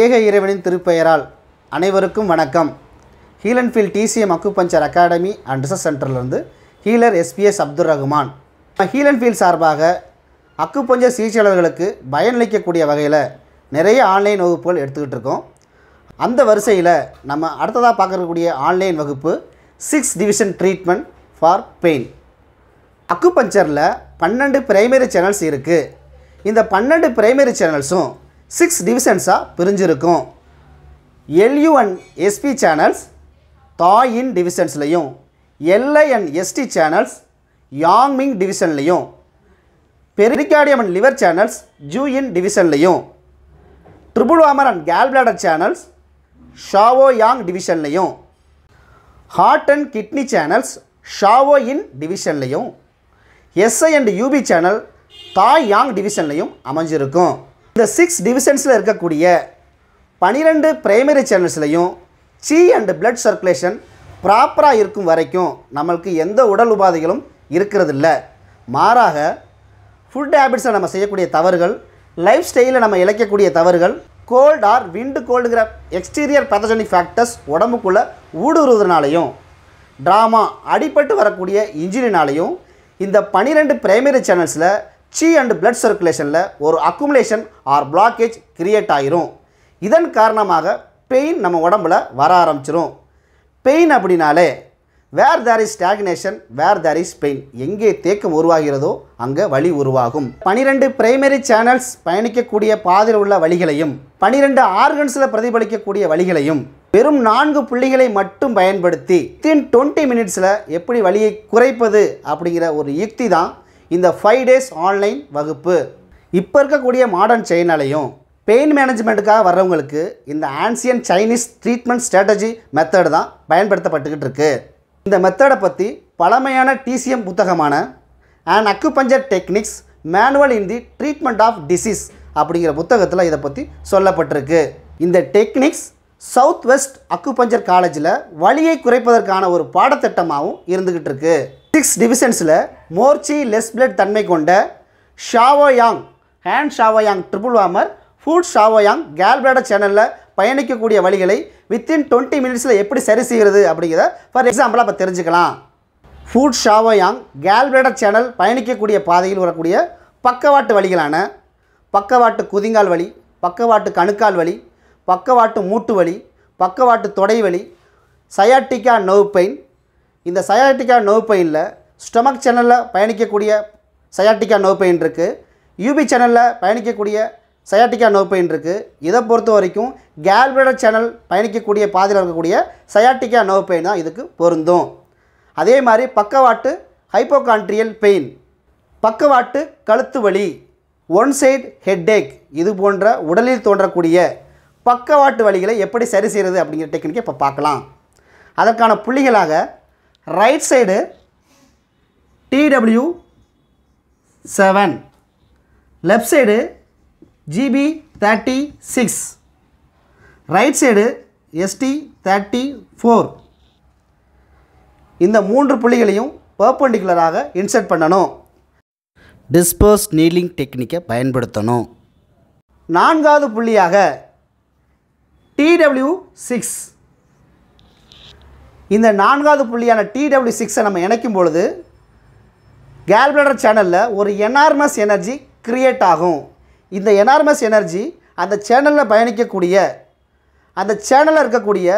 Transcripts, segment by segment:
ஏக இறைவனின் திருப்பெயரால் அனைவருக்கும் வணக்கம். Heal and feel TCM acupuncture academy and research சென்டர்லேருந்து healer SPS Abdul Rahman. Heal and feel சார்பாக அக்குபஞ்சர் சிகிச்சையாளர்களுக்கு பயனளிக்கக்கூடிய வகையில் நிறைய ஆன்லைன் வகுப்புகள் எடுத்துக்கிட்டு இருக்கோம். அந்த வரிசையில் நம்ம அடுத்ததாக பார்க்கக்கூடிய ஆன்லைன் வகுப்பு 6 டிவிஷன் ட்ரீட்மெண்ட் ஃபார் பெயின். அக்குபஞ்சரில் 12 பிரைமரி சேனல்ஸ் இருக்குது. இந்த 12 பிரைமரி சேனல்ஸும் 6 டிவிஷன்ஸாக பிரிஞ்சிருக்கும். LU and SP channels Taiyin டிவிஷன்ஸ்லையும், LI அண்ட் ST சேனல்ஸ் யாங்மிங் டிவிஷன்லையும், pericardium and liver channels Jueyin டிவிஷன்லையும், triple warmer and gallbladder channels Shaoyang டிவிஷன்லையும், heart and kidney channels Shaoyin டிவிஷன்லையும், SI and UB channel Taiyang டிவிஷன்லையும் அமைஞ்சிருக்கும். இந்த 6 டிவிஷன்ஸில் இருக்கக்கூடிய 12 பிரைமரி சேனல்ஸ்லையும் சி அண்ட் பிளட் சர்க்குலேஷன் ப்ராப்பராக இருக்கும் வரைக்கும் நம்மளுக்கு எந்த உடல் உபாதைகளும் இருக்கிறதில்ல. மாறாக ஃபுட் ஹேபிட்ஸில் நம்ம செய்யக்கூடிய தவறுகள், லைஃப் ஸ்டைலில் நம்ம இழைக்கக்கூடிய தவறுகள், கோல்டு ஆர் விண்டு கோல்டுங்கிற எக்ஸ்டீரியர் பேத்தஜெனிக் ஃபேக்டர்ஸ் உடம்புக்குள்ளே ஊடுருவதுனாலையும், ட்ராமா அடிபட்டு வரக்கூடிய இன்ஜுரினாலையும் இந்த 12 பிரைமரி சேனல்ஸில் சி அண்ட் பிளட் சர்க்குலேஷனில் ஒரு அக்குமுலேஷன் ஆர் பிளாக்கேஜ் கிரியேட் ஆகிரும். இதன் காரணமாக பெயின் நம்ம உடம்புல வர ஆரம்பிச்சிரும். பெயின் அப்படின்னாலே where there is stagnation where there is pain. எங்கே தேக்கம் உருவாகிறதோ அங்கே வலி உருவாகும். 12 பிரைமரி சேனல்ஸ் பயணிக்கக்கூடிய பாதையில் உள்ள வலிகளையும் 12 ஆர்கன்ஸில் பிரதிபலிக்கக்கூடிய வலிகளையும் வெறும் 4 புள்ளிகளை மட்டும் பயன்படுத்தி 20 மினிட்ஸில் எப்படி வலியை குறைப்பது அப்படிங்கிற ஒரு யுக்தி தான் இந்த 5 டேஸ் ஆன்லைன் வகுப்பு. இப்போ இருக்கக்கூடிய மாடர்ன் சைனாலையும் பெயின் மேனேஜ்மெண்ட்டுக்காக வர்றவங்களுக்கு இந்த ancient Chinese treatment strategy method தான் பயன்படுத்தப்பட்டுக்கிட்டு இருக்கு. இந்த மெத்தடை பற்றி பழமையான டிசிஎம் புத்தகமான and acupuncture techniques manual in the treatment of disease அப்படிங்கிற புத்தகத்தில் இதை பற்றி சொல்லப்பட்டிருக்கு. இந்த டெக்னிக்ஸ் சவுத் வெஸ்ட் அக்குபஞ்சர் காலேஜில் வலியை குறைப்பதற்கான ஒரு பாடத்திட்டமாகவும் இருந்துக்கிட்டு இருக்கு. 6 டிவிஷன்ஸில் மோர்ச்சி லெஸ் பிளட் தன்மை கொண்ட ஷாவோயாங், hand ஷாவோயாங் triple warmer, food ஷாவோயாங் gallbladder சேனலில் பயணிக்கக்கூடிய வலிகளை வித்தின் 20 மினிட்ஸில் எப்படி சரி செய்கிறது அப்படிங்கிறத ஃபார் எக்ஸாம்பிளாக இப்போ தெரிஞ்சுக்கலாம். ஃபுட் ஷாவோயாங் கேல்பிளாடர் சேனல் பயணிக்கக்கூடிய பாதையில் வரக்கூடிய பக்கவாட்டு வலிகளான பக்கவாட்டு குதிங்கால் வலி, பக்கவாட்டு கணுக்கால் வலி, பக்கவாட்டு மூட்டு வலி, பக்கவாட்டு தொடை வலி, சயாட்டிக்கா நர்வ் பெயின். இந்த சயாட்டிக்கா நர்வ் பெயினில் ஸ்டொமக் சேனலில் பயணிக்கக்கூடிய சயாட்டிக்கா நர்வ் பெயின் இருக்குது, UB சேனலில் பயணிக்கக்கூடிய சயாட்டிக்கா நர்வ் பெயின் இருக்குது. இதை பொறுத்த வரைக்கும் கேல்பிளாடர் சேனல் பயணிக்கக்கூடிய பாதையில் இருக்கக்கூடிய சயாட்டிக்கா நர்வ் பெயின் தான் இதுக்கு பொருந்தும். அதே மாதிரி பக்கவாட்டு ஹைப்போகான்ட்ரியல் பெயின், பக்கவாட்டு கழுத்து வலி, ஒன் சைடு ஹெட்டேக், இது போன்ற உடலில் தோன்றக்கூடிய பக்கவாட்டு வலிகளை எப்படி சரி செய்கிறது அப்படிங்கிற டெக்னிக்கை இப்போ பார்க்கலாம். அதற்கான புள்ளிகளாக right side TW7, left side GB36, right side ST34. இந்த 3 புள்ளிகளையும் பெர்பெண்டிகுலராக இன்சர்ட் பண்ணணும். டிஸ்பர்ஸ் நீலிங் டெக்னிக்கை பயன்படுத்தணும். 4வது புள்ளியாக TW6. இந்த 4வது புள்ளியான TW6 நம்ம இணைக்கும் பொழுது கேல்பிளாடர் சேனலில் ஒரு எனார்மஸ் எனர்ஜி கிரியேட் ஆகும். இந்த எனார்மஸ் எனர்ஜி அந்த சேனலில் பயணிக்கக்கூடிய அந்த சேனலில் இருக்கக்கூடிய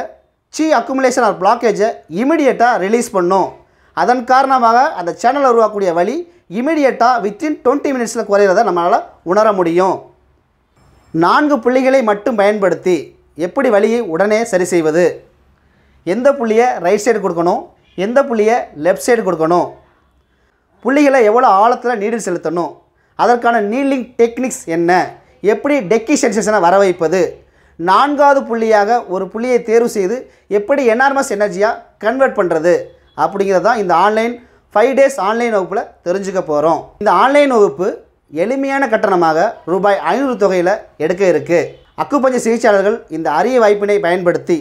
சி அக்குமுலேஷன் ஆர் பிளாக்கேஜை இமிடியேட்டாக ரிலீஸ் பண்ணும். அதன் காரணமாக அந்த சேனலில் உருவாக்கக்கூடிய வலி இமிடியேட்டாக வித்தின் 20 மினிட்ஸில் குறையிறத நம்மளால் உணர முடியும். 4 புள்ளிகளை மட்டும் பயன்படுத்தி எப்படி வலியை உடனே சரி செய்வது, எந்த புள்ளியை ரைட் சைடு கொடுக்கணும், எந்த புள்ளியை லெஃப்ட் சைடு கொடுக்கணும், புள்ளிகளை எவ்வளோ ஆழத்தில் நீடில் செலுத்தணும், அதற்கான நீலிங் டெக்னிக்ஸ் என்ன, எப்படி டெக்கி சென்சேஷனை வர வைப்பது, 4வது புள்ளியாக ஒரு புள்ளியை தேர்வு செய்து எப்படி எனார்மஸ் எனர்ஜியாக கன்வெர்ட் பண்ணுறது அப்படிங்கிறது தான் இந்த ஆன்லைன் 5 டேஸ் ஆன்லைன் வகுப்பில் தெரிஞ்சுக்க போகிறோம். இந்த ஆன்லைன் வகுப்பு எளிமையான கட்டணமாக ரூபாய் 500 தொகையில் எடுக்க இருக்குது. அக்குபஞ்சர் சிகிச்சையாளர்கள் இந்த அரிய வாய்ப்பினை பயன்படுத்தி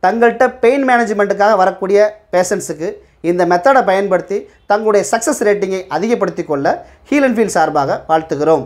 தங்கள்கிட்ட பெயின் மேனேஜ்மெண்ட்டுக்காக வரக்கூடிய பேஷண்ட்ஸுக்கு இந்த மெத்தடை பயன்படுத்தி தங்களுடைய சக்ஸஸ் ரேட்டிங்கை அதிகப்படுத்தி கொள்ள ஹீல் அண்ட் ஃபீல் சார்பாக வாழ்த்துகிறோம்.